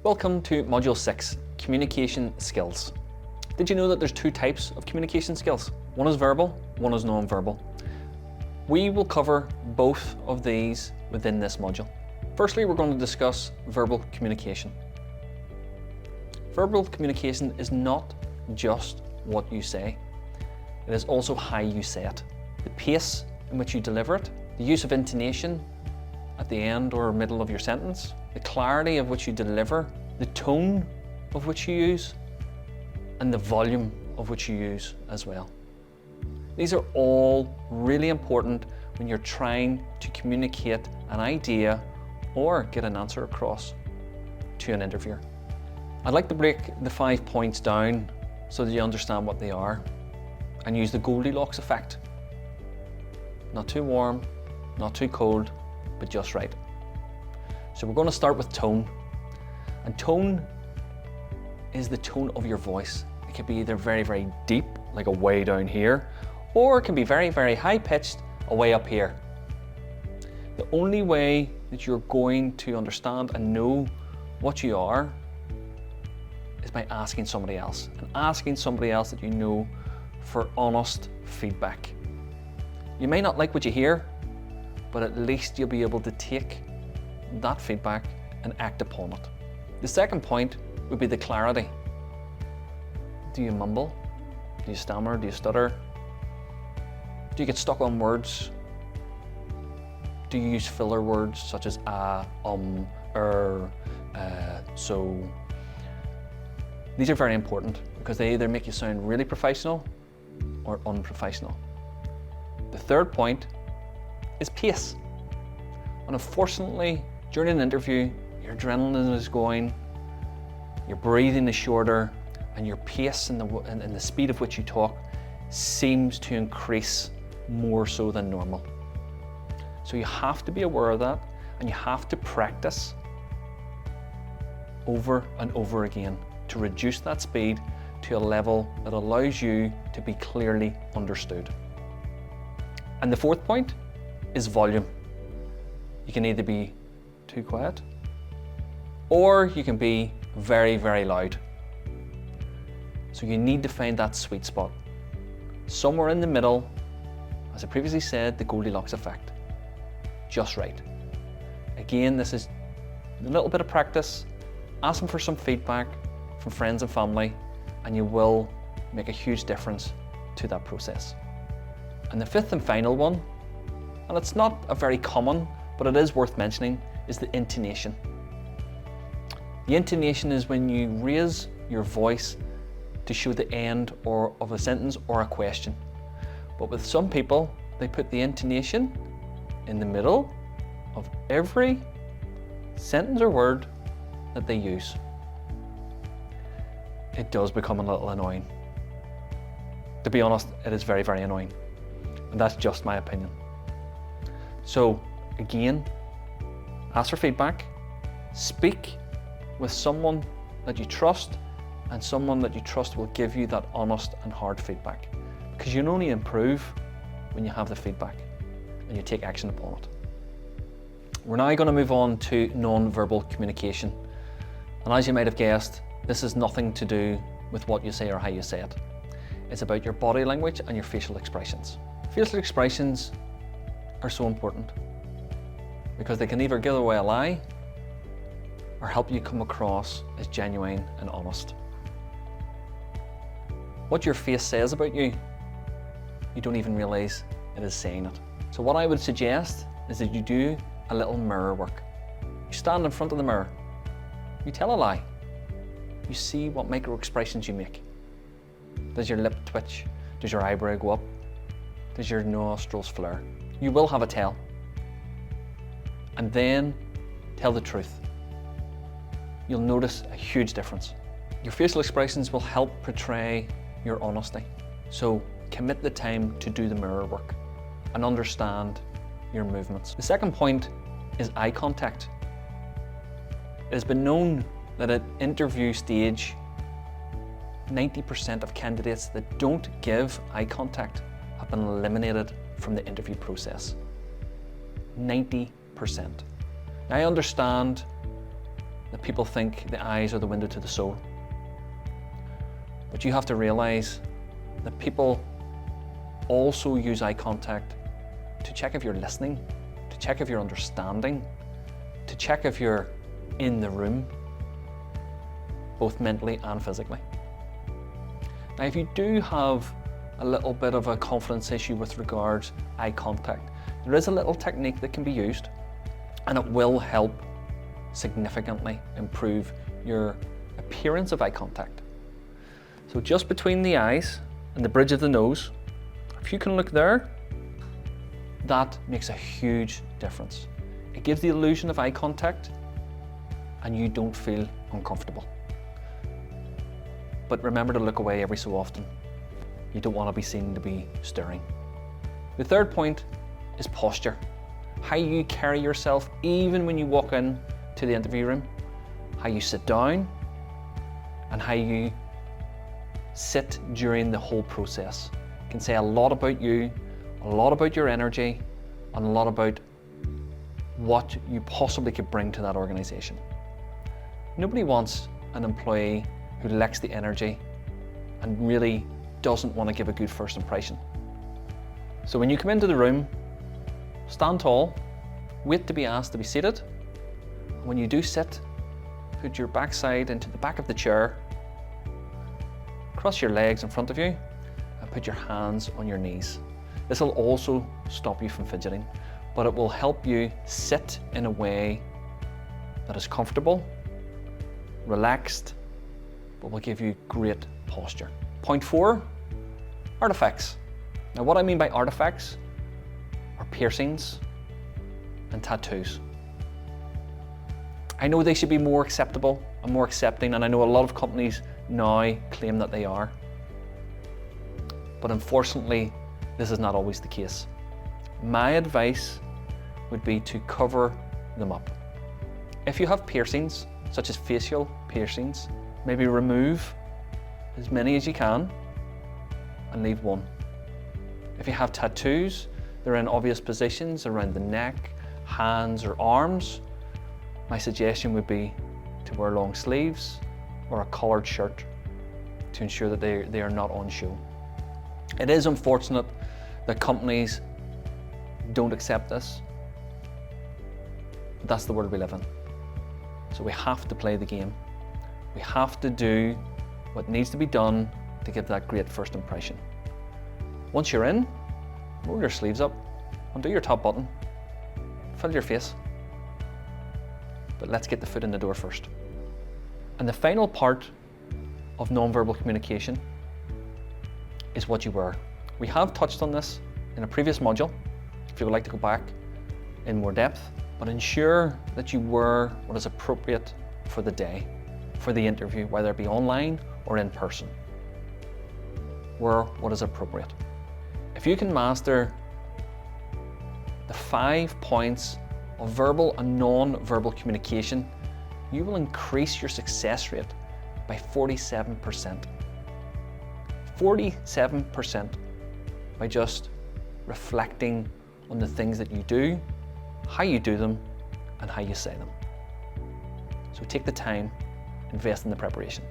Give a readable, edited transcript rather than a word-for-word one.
Welcome to Module 6, Communication Skills. Did you know that there's two types of communication skills? One is verbal, one is non-verbal. We will cover both of these within this module. Firstly, we're going to discuss verbal communication. Verbal communication is not just what you say, it is also how you say it. The pace in which you deliver it, the use of intonation at the end or middle of your sentence, the clarity of which you deliver, the tone of which you use, and the volume of which you use as well. These are all really important when you're trying to communicate an idea or get an answer across to an interviewer. I'd like to break the 5 points down so that you understand what they are and use the Goldilocks effect. Not too warm, not too cold, but just right. So we're going to start with tone. And tone is the tone of your voice. It can be either very, very deep, like a way down here, or it can be very, very high pitched, a way up here. The only way that you're going to understand and know what you are is by asking somebody else, and asking somebody else that you know for honest feedback. You may not like what you hear, but at least you'll be able to take that feedback and act upon it. The second point would be the clarity. Do you mumble? Do you stammer? Do you stutter? Do you get stuck on words? Do you use filler words such as so? These are very important because they either make you sound really professional or unprofessional. The third point is pace. And unfortunately, during an interview, your adrenaline is going, your breathing is shorter, and your pace and the speed of which you talk seems to increase more so than normal. So you have to be aware of that, and you have to practice over and over again to reduce that speed to a level that allows you to be clearly understood. And the fourth point is volume. You can either be too quiet or you can be very, very loud. So you need to find that sweet spot. Somewhere in the middle, as I previously said, the Goldilocks effect. Just right. Again, this is a little bit of practice, asking for some feedback from friends and family, and you will make a huge difference to that process. And the fifth and final one, and it's not a very common, but it is worth mentioning, is the intonation. The intonation is when you raise your voice to show the end of a sentence or a question. But with some people, they put the intonation in the middle of every sentence or word that they use. It does become a little annoying. To be honest, it is very, very annoying. And that's just my opinion. So again, ask for feedback, speak with someone that you trust, and someone that you trust will give you that honest and hard feedback. Because you can only improve when you have the feedback and you take action upon it. We're now going to move on to non-verbal communication. And as you might have guessed, this has nothing to do with what you say or how you say it. It's about your body language and your facial expressions. Facial expressions are so important because they can either give away a lie or help you come across as genuine and honest. What your face says about you, you don't even realize it is saying it. So what I would suggest is that you do a little mirror work. You stand in front of the mirror, you tell a lie, you see what micro expressions you make. Does your lip twitch? Does your eyebrow go up? Does your nostrils flare? You will have a tell. And then tell the truth. You'll notice a huge difference. Your facial expressions will help portray your honesty. So commit the time to do the mirror work and understand your movements. The second point is eye contact. It has been known that at interview stage, 90% of candidates that don't give eye contact have been eliminated from the interview process. 90%. Now I understand that people think the eyes are the window to the soul. But you have to realize that people also use eye contact to check if you're listening, to check if you're understanding, to check if you're in the room, both mentally and physically. Now, if you do have a little bit of a confidence issue with regards eye contact, there is a little technique that can be used, and it will help significantly improve your appearance of eye contact. So just between the eyes and the bridge of the nose, if you can look there, that makes a huge difference. It gives the illusion of eye contact and you don't feel uncomfortable. But remember to look away every so often. You don't want to be seen to be staring. The third point is posture. How you carry yourself even when you walk in to the interview room, how you sit down, and how you sit during the whole process. It can say a lot about you, a lot about your energy, and a lot about what you possibly could bring to that organization. Nobody wants an employee who lacks the energy and really doesn't want to give a good first impression. So when you come into the room, stand tall, wait to be asked to be seated. When you do sit, put your backside into the back of the chair, cross your legs in front of you, and put your hands on your knees. This will also stop you from fidgeting, but it will help you sit in a way that is comfortable, relaxed, but will give you great posture. Point 4, artifacts. Now what I mean by artifacts are piercings and tattoos. I know they should be more acceptable and more accepting, and I know a lot of companies now claim that they are. But unfortunately, this is not always the case. My advice would be to cover them up. If you have piercings, such as facial piercings, maybe remove as many as you can and leave one. If you have tattoos, they're in obvious positions around the neck, hands or arms. My suggestion would be to wear long sleeves or a collared shirt to ensure that they are not on show. It is unfortunate that companies don't accept this, but that's the world we live in. So we have to play the game. We have to do what needs to be done to give that great first impression. Once you're in, roll your sleeves up, undo your top button, fill your face. But let's get the foot in the door first. And the final part of non-verbal communication is what you wear. We have touched on this in a previous module, if you would like to go back in more depth, but ensure that you wear what is appropriate for the day, for the interview, whether it be online or in person. Wear what is appropriate. If you can master the 5 points of verbal and non-verbal communication, you will increase your success rate by 47%. 47% by just reflecting on the things that you do, how you do them, and how you say them. So take the time, invest in the preparation.